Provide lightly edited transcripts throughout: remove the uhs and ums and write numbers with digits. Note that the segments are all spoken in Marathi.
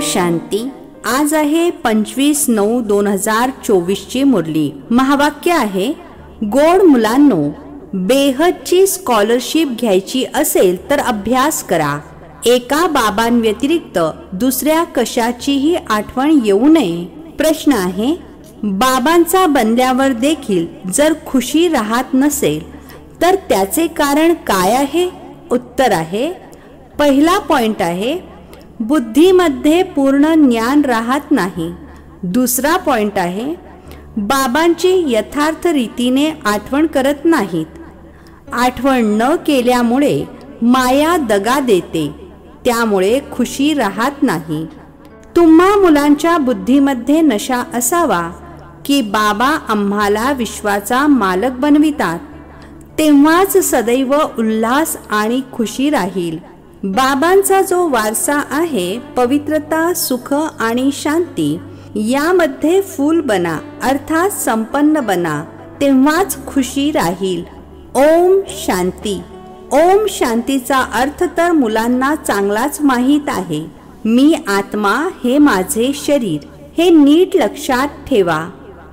शांती। आज आहे 25/9/2024 ची मुरली। महावाक्य आहे, गोड मुलांनो, बेहदची स्कॉलरशिप घ्यायची असेल तर अभ्यास करा। एका बाबांव्यतिरिक्त दुसऱ्या कशाचीही आठवण येऊ नये। प्रश्न आहे, बाबांचा बनल्यावर देखील जर खुशी राहत नसेल तर त्याचे कारण काय आहे? उत्तर आहे, पहिला पॉइंट आहे, बुद्धीमध्ये पूर्ण ज्ञान राहत नाही। दुसरा पॉइंट आहे, बाबांची यथार्थ रीतीने आठवण करत नाहीत। आठवण न केल्यामुळे माया दगा देते, त्यामुळे खुशी राहत नाही। तुम्हा मुलांच्या बुद्धीमध्ये नशा असावा की बाबा आम्हाला विश्वाचा मालक बनवितात, तेव्हाच सदैव उल्हास आणि खुशी राहील। बाबांचा जो वारसा आहे, पवित्रता, सुख आणि शांती, यामध्ये फुल बना, अर्थात संपन्न बना, तेव्हाच खुशी राहील। ओम शांती। ओम शांतीचा अर्थ तर मुलांना चांगलाच माहीत आहे। मी आत्मा, हे माझे शरीर, हे नीट लक्षात ठेवा।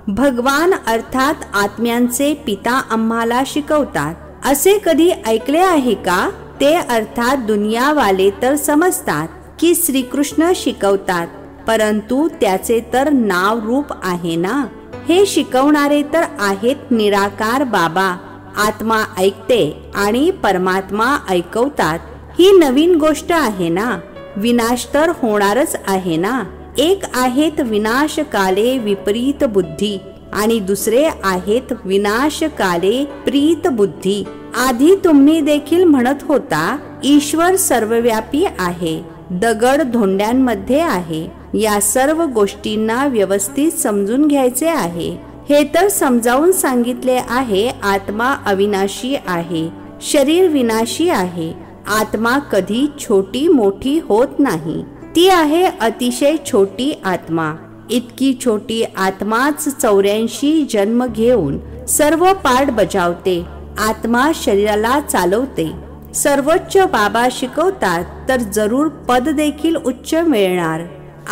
भगवान अर्थात आत्म्यांचे पिता आम्हाला शिकवतात, असे कधी ऐकले आहे का? ते अर्थात दुनियावाले तर समजतात की श्रीकृष्ण शिकवतात, परंतु त्याचे तर नाव रूप आहे ना। हे शिकवणारे तर आहेत निराकार बाबा। आत्मा ऐकते आणि परमात्मा ऐकवतात, ही नवीन गोष्ट आहे ना। विनाश तर होणारच आहे ना। एक आहेत विनाशकाले विपरीत बुद्धी आणि दुसरे आहेत विनाशकाले प्रीत बुद्धी। आधी तुम्ही देखील म्हणत होता, ईश्वर सर्वव्यापी आहे, दगड धोंड्यांमध्ये आहे। या सर्व गोष्टींना व्यवस्थित समजून घ्यायचे आहे। हे तर समजावून सांगितले आहे, आत्मा अविनाशी आहे, शरीर विनाशी आहे। आत्मा कधी छोटी मोठी होत नाही, ती आहे अतिशय छोटी आत्मा। इतकी छोटी आत्माच 84 जन्म घेऊन सर्व पाठ बजावते। आत्मा शरीराला चालवते। सर्वोच्च बाबा शिकवतात तर जरूर पद देखील उच्च मिळणार।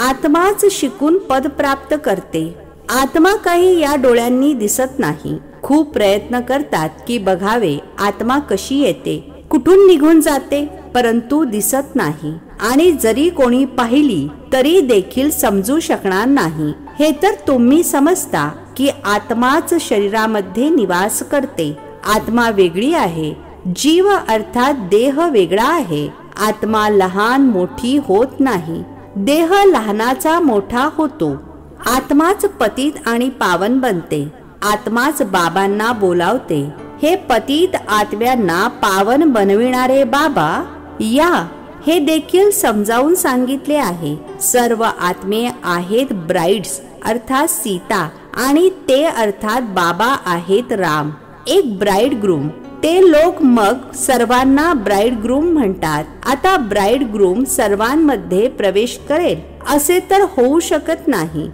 आत्माच शिकून पद प्राप्त करते। आत्मा काही या डोळ्यांनी दिसत नाही। खूप प्रयत्न करतात की बघावे आत्मा कशी येते, कुठून निघून जाते, परंतु दिसत नाही। आणि जरी कोणी पाहिली तरी देखील समजू शकणार नाही। हे तर तुम्ही समजता की आत्माच शरीरामध्ये निवास करते। आत्मा वेगळी आहे, जीव अर्थात देह वेगळा आहे। आत्मा लहान मोठी होत नाही, देह लहानाचा मोठा होतो। आत्माच पतित आणि पावन बनते। आत्माच बाबांना बोलावते। हे पतित आत्म्यांना पावन बनविणारे बाबा या, हे देखील समजावून सांगितले आहे। सर्व आत्मे आहेत ब्राइड्स अर्थात सीता, आणि ते अर्थात बाबा आहेत राम, एक ब्राइड ग्रूम। ते लोक मग सर्वांना ब्राइड ग्रूम म्हणतात। आता ब्राइड ग्रूम सर्वांमध्ये प्रवेश करेल असे तर होऊ शकत नाही।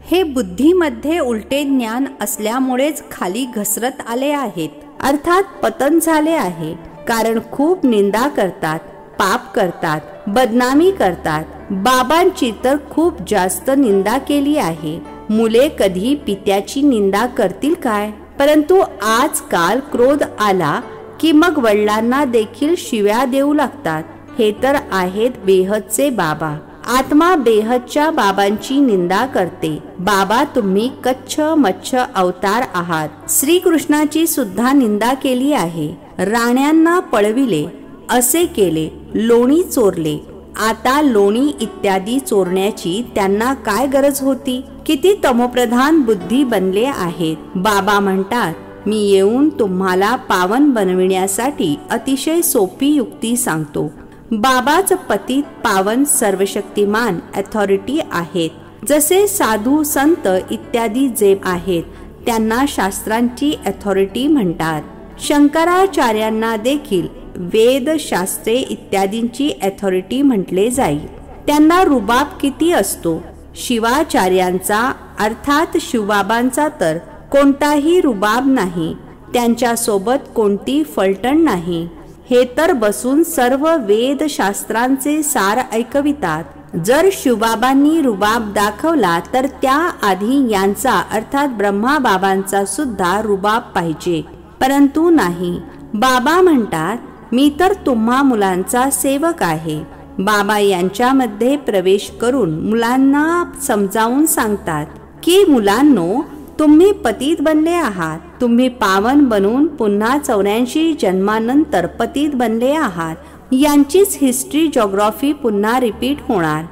हे बुद्धीमध्ये उलटे ज्ञान असल्यामुळेच खाली घसरत आले आहेत, अर्थात पतन झाले आहे। कारण खूप निंदा करतात, पाप करतात, बदनामी करतात। बाबांची तर खूप जास्त निंदा केली आहे। मुले कधी पित्याची निंदा करतील काय? परंतु आजकाल क्रोध आला की मग वडिलांना देखील शिव्या देऊ लागतात। हे तर आहेत बेहदचे बाबा। आत्मा बेहदच्या बाबांची निंदा करते। बाबा तुम्ही कच्छ मच्छ अवतार आहात। श्रीकृष्णाची सुद्धा निंदा केली आहे। राण्यांना पळविले, असे केले, लोणी चोरले। आता लोणी इत्यादी चोरण्याची त्यांना काय गरज होती? किती तमोप्रधान बुद्धी बनले आहेत। बाबा म्हणतात, मी येऊन तुम्हाला पावन बनविण्यासाठी अतिशय सोपी युक्ती सांगतो। बाबाच पतित पावन सर्वशक्तिमान अथॉरिटी आहेत। जसे साधू संत इत्यादी जे आहेत त्यांना शास्त्रांची अथॉरिटी म्हणतात। शंकराचार्यांना देखील वेद शास्त्रे इत्यादींची अथॉरिटी म्हटले जाईल। त्यांना रुबाब किती असतो। शिवाचार्यांचा अर्थात शिवबाबांचा तर कोणताही रुबाब नाही, त्यांच्या सोबत कोणती फलटण नाही। हे तर बसून सर्व वेद शास्त्रांचे सार ऐकवितात। जर शिवबाबांनी रुबाब दाखवला तर त्या आधी यांचा अर्थात ब्रह्माबाबांचा सुद्धा रुबाब पाहिजे, परंतु नाही. बाबा म्हणतात मी तर तुम्हा मुलांचा सेवक आहे. बाबा यांच्यामध्ये प्रवेश करून मुलांना समजावून सांगतात की मुलांनो, तुम्ही पतित बनले आहात. तुम्ही पावन बनून पुन्हा 84 जन्मानंतर पतित बनले आहात. यांचीच हिस्ट्री जॉग्राफी पुन्हा रिपीट होणार.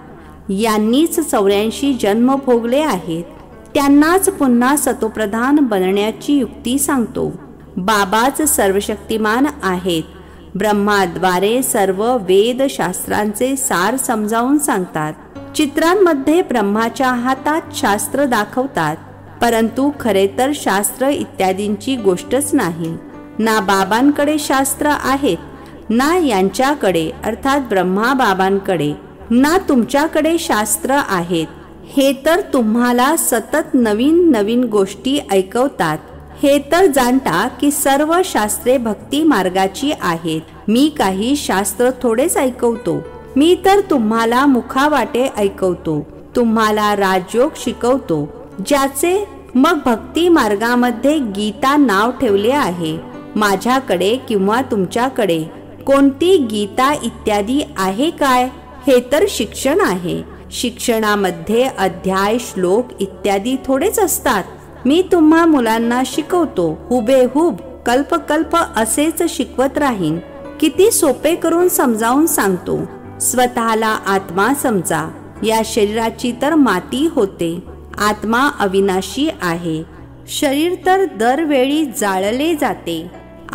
यांनीच 84 जन्म भोगले आहेत. त्यांनाच पुन्हा सतोप्रधान बनण्याची युक्ती सांगतो. बाबाच सर्वशक्तिमान आहेत. ब्रह्माद्वारे सर्व वेद शास्त्रांचे सार समजावून सांगतात. चित्रांमध्ये ब्रह्माच्या हातात शास्त्र दाखवतात, परंतु खरे तर शास्त्र इत्यादींची गोष्टच नाही. ना बाबांकडे शास्त्र आहेत, ना यांच्याकडे अर्थात ब्रह्मा बाबांकडे, ना तुमच्याकडे शास्त्र आहेत. हे तर तुम्हाला सतत नवीन नवीन गोष्टी ऐकवतात. हे तर जाणता की सर्व शास्त्रे भक्ती मार्गाची आहेत. मी काही शास्त्र थोडेच ऐकवतो. मी तर तुम्हाला मुखावाटे ऐकवतो. तुम्हाला राजयोग शिकवतो, ज्याचे मग भक्ती मार्गामध्ये गीता नाव ठेवले आहे. माझ्याकडे किंवा तुमच्याकडे कोणती गीता इत्यादी आहे काय? हे तर शिक्षण आहे. शिक्षणामध्ये अध्याय श्लोक इत्यादी थोडेच असतात. मी तुम्हा मुलांना शिकवतो हुबेहूब कल्पकल्प असेच शिकवत राहीन. किती सोपे करून समजावून सांगतो. स्वतःला आत्मा समजा. या शरीराची तर माती होते. आत्मा अविनाशी आहे. शरीर तर दरवेळी जाळले जाते.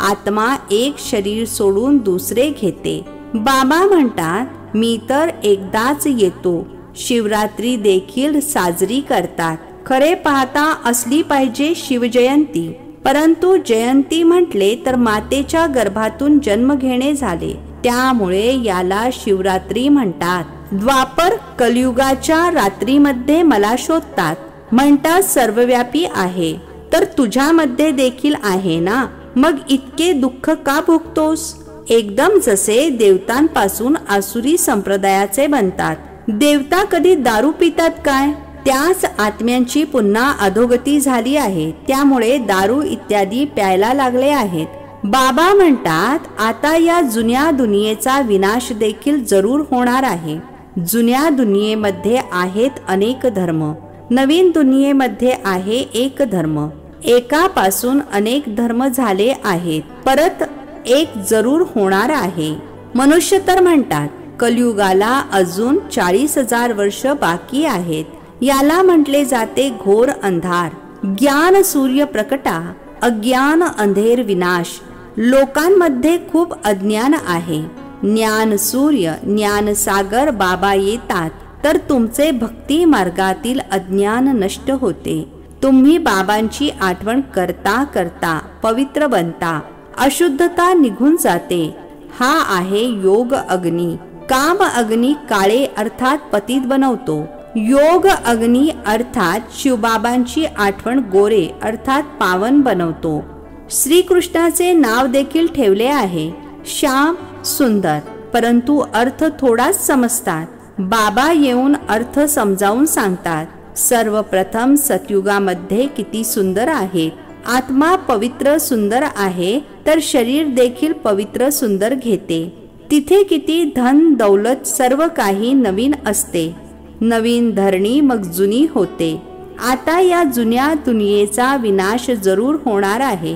आत्मा एक शरीर सोडून दुसरे घेते. बाबा म्हणतात मी तर एकदाच येतो. शिवरात्री देखील साजरी करतात. खरे पाहता असली पाहिजे शिवजयंती, परंतु जयंती म्हटले तर मातेच्या गर्भातून जन्म घेणे झाले, त्यामुळे याला शिवरात्री म्हणतात. द्वापर कलियुगाच्या रात्रीमध्ये मला शोधतात. म्हणतात सर्वव्यापी आहे, तर तुझ्यामध्ये देखील आहे ना, मग इतके दुःख का भोगतोस? एकदम जसे देवतांपासून आसुरी संप्रदायाचे बनतात. देवता कधी दारू पितात काय? त्याच आत्म्यांची पुन्हा अधोगती झाली आहे, त्यामुळे दारू इत्यादी प्यायला लागले आहेत. बाबा म्हणतात आता या जुन्या दुनियेचा विनाश देखील जरूर होणार आहे. जुन्या दुनियेमध्ये आहेत अनेक धर्म, नवीन दुनियेमध्ये आहे एक धर्म. एकापासून अनेक धर्म झाले आहेत, परत एक जरूर होणार आहे. मनुष्य तर म्हणतात कलियुगाला अजून 40,000 वर्ष बाकी आहेत. याला म्हटले जाते घोर अंधार. ज्ञान सूर्य प्रकटा, अज्ञान अंधेर विनाश. लोकांमध्ये खूप अज्ञान आहे. ज्ञान सूर्य ज्ञान सागर बाबा येतात तर तुमचे भक्ती मार्गातील अज्ञान नष्ट होते. तुम्ही बाबांची आठवण करता करता पवित्र बनता. अशुद्धता निघून जाते. हा आहे योग अग्नी. काम अग्नी काळे अर्थात पतित बनवतो. योग अग्नी अर्थात शिवबाबांची आठवण गोरे अर्थात पावन बनवतो. श्रीकृष्णाचे नाव देखील ठेवले आहे श्याम सुंदर, परंतु अर्थ थोडाच समजतात. बाबा येऊन अर्थ समजावून सांगतात. सर्वप्रथम सतयुगामध्ये किती सुंदर आहे. आत्मा पवित्र सुंदर आहे तर शरीर देखील पवित्र सुंदर घेते. तिथे किती धन दौलत सर्व काही नवीन असते. नवीन धरणी मग जुनी होते. आता या जुन्या दुनियेचा विनाश जरूर होणार आहे.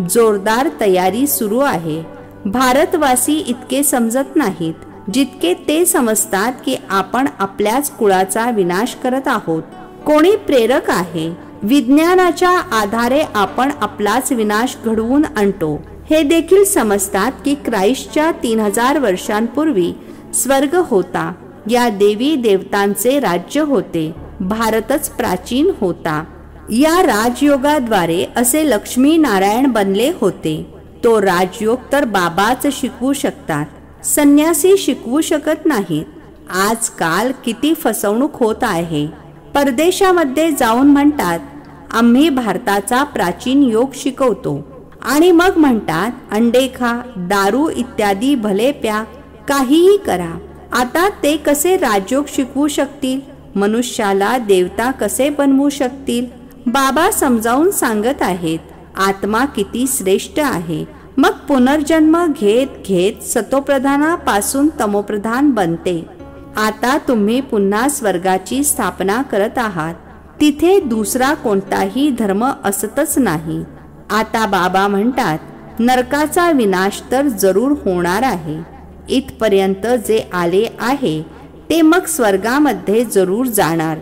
जोरदार तयारी सुरू आहे. भारतवासी इतके समजत नाहीत जितके ते समजतात की आपण आपल्याच कुळाचा विनाश करत आहोत. कोणी प्रेरक आहे. विज्ञानाच्या आधारे आपण आपलाच विनाश घडवून आणतो. हे देखील समजतात की ख्राइस्टच्या 3000 वर्षांपूर्वी स्वर्ग होता. या देवी देवतांचे राज्य होते. भारतच प्राचीन होता. या राजयोगाद्वारे असे लक्ष्मी नारायण बनले होते. तो राजयोग तर बाबाच शिकवू शकतात. संन्यासी शिकवू शकत नाहीत. आजकाल किती फसवणूक होत आहे. परदेशामध्ये जाऊन म्हणतात आम्ही भारताचा प्राचीन योग शिकवतो आणि मग म्हणतात अंडे खा, दारू इत्यादी भले प्या, काहीही करा. आता ते कसे राजयोग शिकवू शकतील, मनुष्याला देवता कसे बनवू शकतील? बाबा समजावून सांगत आहेत, आत्मा किती श्रेष्ठ आहे. मग पुनर्जन्म घेत घेत सतोप्रधानापासून तमोप्रधान बनते. आता तुम्ही पुन्हा स्वर्गाची स्थापना करत आहात. तिथे दुसरा कोणताही धर्म असतच नाही. आता बाबा म्हणतात, नरकाचा विनाश तर जरूर होणार आहे. इथपर्यंत जे आले आहे ते मग स्वर्गामध्ये जरूर जाणार.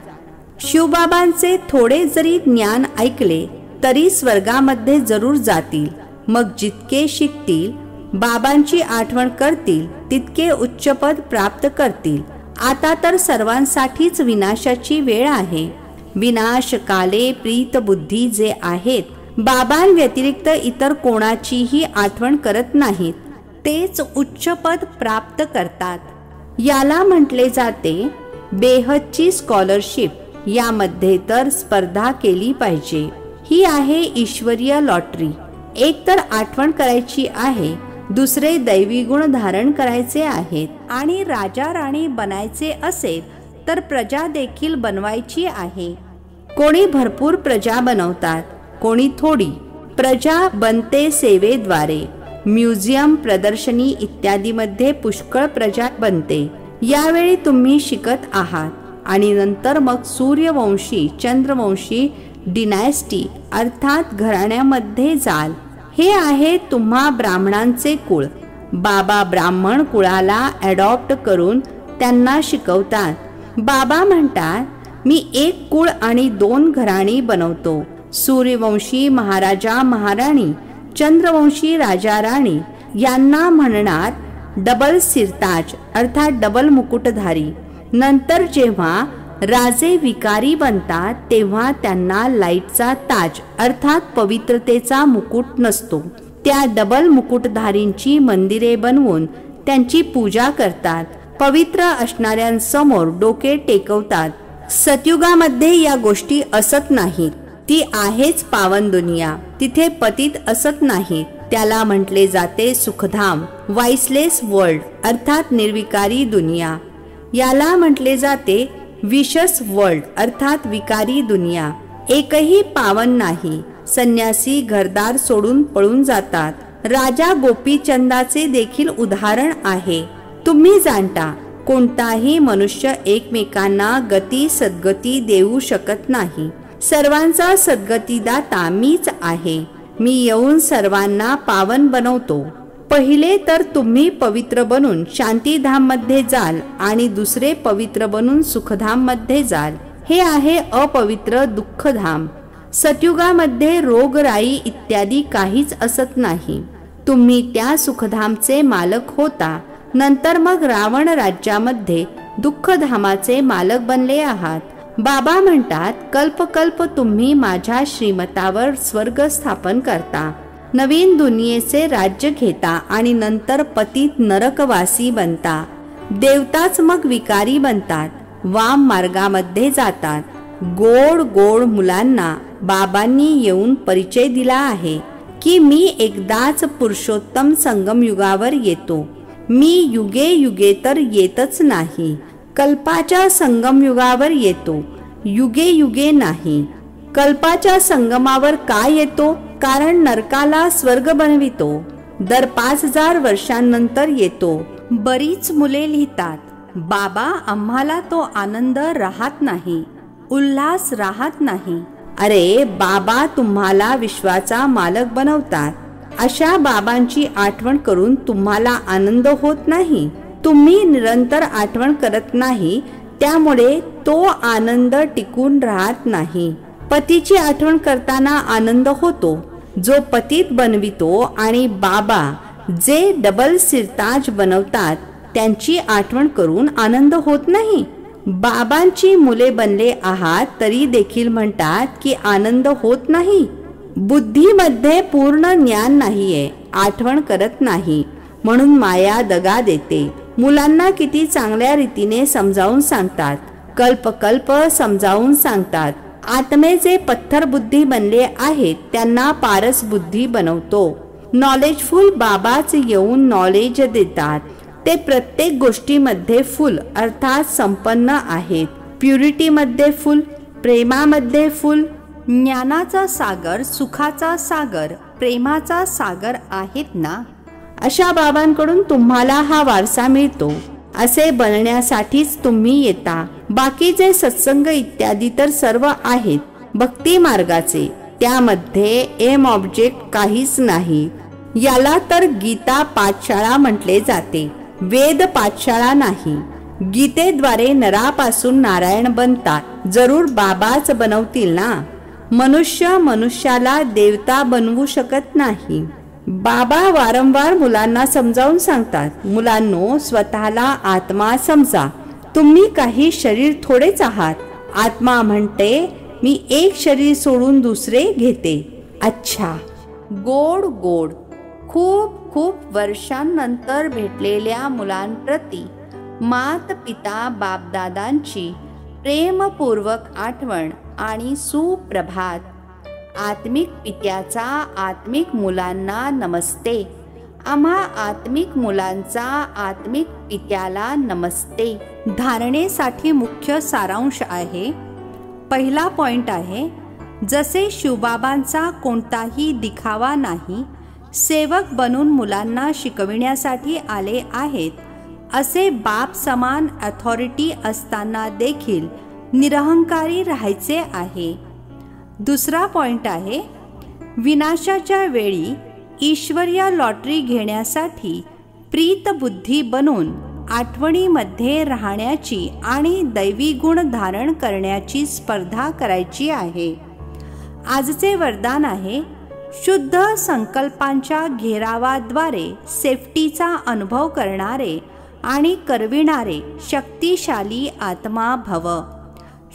शिवबाबांचे थोडे जरी ज्ञान ऐकले तरी स्वर्गामध्ये जरूर जातील. मग जितके शिकतील, बाबांची आठवण करतील, तितके उच्चपद प्राप्त करतील. आता तर सर्वांसाठीच विनाशाची वेळ आहे. विनाश काले प्रीत बुद्धी जे आहेत, बाबांव्यतिरिक्त इतर कोणाचीही आठवण करत नाहीत, तेच उच्चपद प्राप्त करतात. याला म्हटले जाते बेहदची स्कॉलरशिप. यामध्ये तर स्पर्धा केली पाहिजे. ही आहे ईश्वरीय लॉटरी. एक तर आठवण करायची आहे, दुसरे दैवी गुण धारण करायचे आहेत, आणि राजा राणी बनायचे असेल तर प्रजा देखील बनवायची आहे. कोणी भरपूर प्रजा बनवतात, कोणी थोडी. प्रजा बनते सेवेद्वारे. म्युझियम, प्रदर्शनी इत्यादीमध्ये पुष्कळ प्रजा बनते. यावेळी तुम्ही शिकत आहात आणि नंतर मग सूर्यवंशी, चंद्रवंशी डिनायस्टी अर्थात घराण्यामध्ये जाल. हे आहे तुम्हा ब्राह्मणांचे कुळ. बाबा ब्राह्मण कुळाला ॲडॉप्ट करून त्यांना शिकवतात. बाबा म्हणतात, मी एक कुळ आणि 2 घराणी बनवतो. सूर्यवंशी महाराजा महाराणी, चंद्रवंशी राजा राणी यांना म्हणणार डबल सिरताज अर्थात डबल मुकुटधारी. नंतर जेव्हा राजे विकारी बनतात तेव्हा त्यांना लाईटचा ताज अर्थात पवित्रतेचा मुकुट नसतो. त्या डबल मुकुटधारींची मंदिरे बनवून त्यांची पूजा करतात. पवित्र असणाऱ्यांसमोर डोके टेकवतात. सतयुगामध्ये या गोष्टी असत नाहीत. ती आहेच पावन दुनिया. तिथे पतित असत नाहीत. त्याला म्हटले जाते सुखधाम, वाइसलेस वर्ल्ड अर्थात निर्विकारी दुनिया. याला म्हटले जाते विशस वर्ल्ड अर्थात विकारी दुनिया. एकही पावन नाही. संन्यासी घरदार सोडून पळून जातात. राजा गोपीचंदाचे देखील उदाहरण आहे. तुम्ही जाणता, कोणताही मनुष्य एकमेकांना गती सद्गती देऊ शकत नाही. सर्वांचा सद्गतीदाता मीच आहे. मी येऊन सर्वांना पावन बनवतो. पहिले तर तुम्ही पवित्र बनून शांतीधाम मध्ये जाल आणि दुसरे पवित्र बनून सुखधाम मध्ये जाल. हे आहे अपवित्र दुःखधाम. सतयुगामध्ये रोगराई इत्यादी काहीच असत नाही. तुम्ही त्या सुखधामचे मालक होता. नंतर मग रावण राज्यामध्ये दुःखधामाचे मालक बनले आहात. बाबा म्हणतात, कल्पकल्प तुम्ही माझ्या श्रीमतावर स्वर्ग स्थापन करता, नवीन दुनियेचे राज्य घेता आणि नंतर पतित नरकवासी बनता. देवताच मग विकारी बनतात, वाम मार्गामध्ये जातात. गोड गोड मुलांना बाबांनी येऊन परिचय दिला आहे की मी एकदाच पुरुषोत्तम संगम युगावर येतो. मी युगे युगे तर येतच नाही. कल्पाच्या संगम युगावर येतो, युगे युगे नाही. कल्पाच्या संगमावर का येतो? कारण नरकाला स्वर्ग बनवितो. दर 5000 वर्षांनंतर येतो. बरीच मुले लिहितात, बाबा आम्हाला तो आनंद राहत नाही, उल्हास राहत नाही. अरे बाबा तुम्हाला विश्वाचा मालक बनवतात. अशा बाबांची आठवण करून तुम्हाला आनंद होत नाही. तुम्ही निरंतर आठवण करत नाही, त्यामुळे तो आनंद टिकून राहत नाही. पतीची आठवण करताना आनंद होतो, जो पतित बनवितो, आणि बाबा जे डबल सिरताज बनवतात त्यांची आठवण करून आनंद होत नाही. बाबांची मुले बनले आहात तरी देखील म्हणतात की आनंद होत नाही. बुद्धीमध्ये पूर्ण ज्ञान नाहीये, आठवण करत नाही, म्हणून माया दगा देते. मुलांना किती चांगल्या रीतीने समजावून सांगतात, कल्पकल्प समजावून सांगतात. आत्मेचे पत्थर बुद्धी बनले आहेत त्यांना पारस बुद्धी बनवतो. नॉलेजफुल बाबाच येऊन नॉलेज देतात. ते प्रत्येक गोष्टीमध्ये फुल अर्थात संपन्न आहेत. प्युरिटीमध्ये फुल, प्रेमामध्ये फुल, ज्ञानाचा सागर, सुखाचा सागर, प्रेमाचा सागर आहेत ना. अशा बाबांकडून तुम्हाला हा वारसा मिळतो. असे बनण्यासाठीच तुम्ही येता. बाकीचे सत्संग इत्यादी तर सर्व आहेत भक्ती मार्गाचे. त्यामध्ये एम ऑब्जेक्ट काहीच नाही. याला तर गीता पाठशाळा म्हटले जाते, वेद पाठशाळा नाही. गीतेद्वारे नरापासून नारायण बनतात. जरूर बाबाच बनवतील ना. मनुष्य मनुष्याला देवता बनवू शकत नाही. बाबा वारंवार मुलांना समजावून सांगतात, मुलांनो स्वतःला आत्मा समजा. तुम्ही काही शरीर थोडेच आहात. आत्मा म्हणते मी एक शरीर सोडून दुसरे घेते. अच्छा, गोड गोड. खूप खूप वर्षांनंतर भेटलेल्या मुलांप्रती मात पिता बापदादांची प्रेमपूर्वक आठवण आणि सुप्रभात. आत्मिक पित्याचा आत्मिक मुलांना नमस्ते. आम्हा आत्मिक मुलांचा आत्मिक पित्याला नमस्ते. धारणेसाठी मुख्य सारांश आहे. पहिला पॉइंट आहे, जसे शिवबाबांचा कोणताही दिखावा नाही, सेवक बनून मुलांना शिकविण्यासाठी आले आहेत, असे बाप समान अथॉरिटी असताना देखील निरहंकारी राहायचे आहे. दुसरा पॉइंट आहे, विनाशाच्या वेळी ईश्वरीय लॉटरी घेण्यासाठी प्रीतबुद्धी बनून आठवणीमध्ये राहण्याची आणि दैवी गुण धारण करण्याची स्पर्धा करायची आहे. आजचे वरदान आहे, शुद्ध संकल्पांच्या घेरावाद्वारे सेफ्टीचा अनुभव करणारे आणि करविणारे शक्तिशाली आत्मा भव.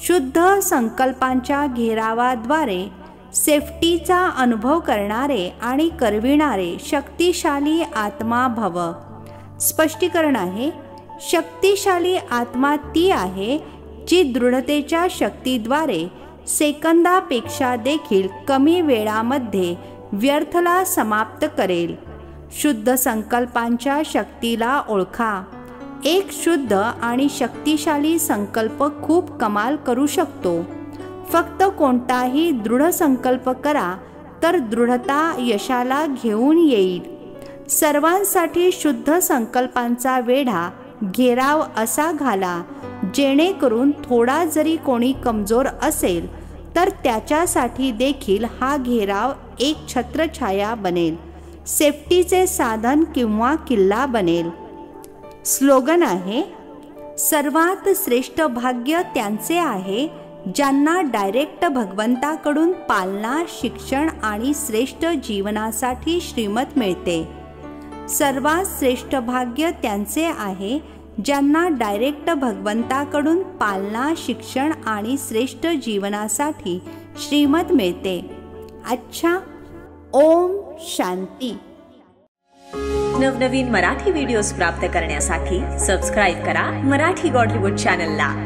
शुद्ध संकल्पांच्या घेरावाद्वारे सेफ्टीचा अनुभव करणारे आणि करविणारे शक्तिशाली आत्मा भव. स्पष्टीकरण आहे, शक्तिशाली आत्मा ती आहे जी दृढतेच्या शक्तीद्वारे सेकंदापेक्षा देखील कमी वेळामध्ये व्यर्थला समाप्त करेल. शुद्ध संकल्पांच्या शक्तीला ओळखा. एक शुद्ध आणि शक्तिशाली संकल्प खूप कमाल करू शकतो. फक्त कोणताही दृढ संकल्प करा तर दृढता यशाला घेऊन येईल. सर्वांसाठी शुद्ध संकल्पांचा वेढा घेराव असा घाला, जेणेकरून थोडा जरी कोणी कमजोर असेल तर त्याच्यासाठी देखील हा घेराव एक छत्रछाया बनेल, सेफ्टीचे साधन किंवा किल्ला बनेल. स्लोगन आहे, सर्वात श्रेष्ठ भाग्य त्यांचे आहे ज्यांना डायरेक्ट भगवंताकडून पालना, शिक्षण आणि श्रेष्ठ जीवनासाठी श्रीमत मिळते. सर्वात श्रेष्ठ भाग्य त्यांचे आहे ज्यांना डायरेक्ट भगवंताकडून पालना, शिक्षण आणि श्रेष्ठ जीवनासाठी श्रीमत मिळते. अच्छा, ओम शांती. नवनवीन मराठी व्हिडिओज प्राप्त करण्यासाठी सबस्क्राईब करा मराठी गॉड रिपोर्ट चॅनलला.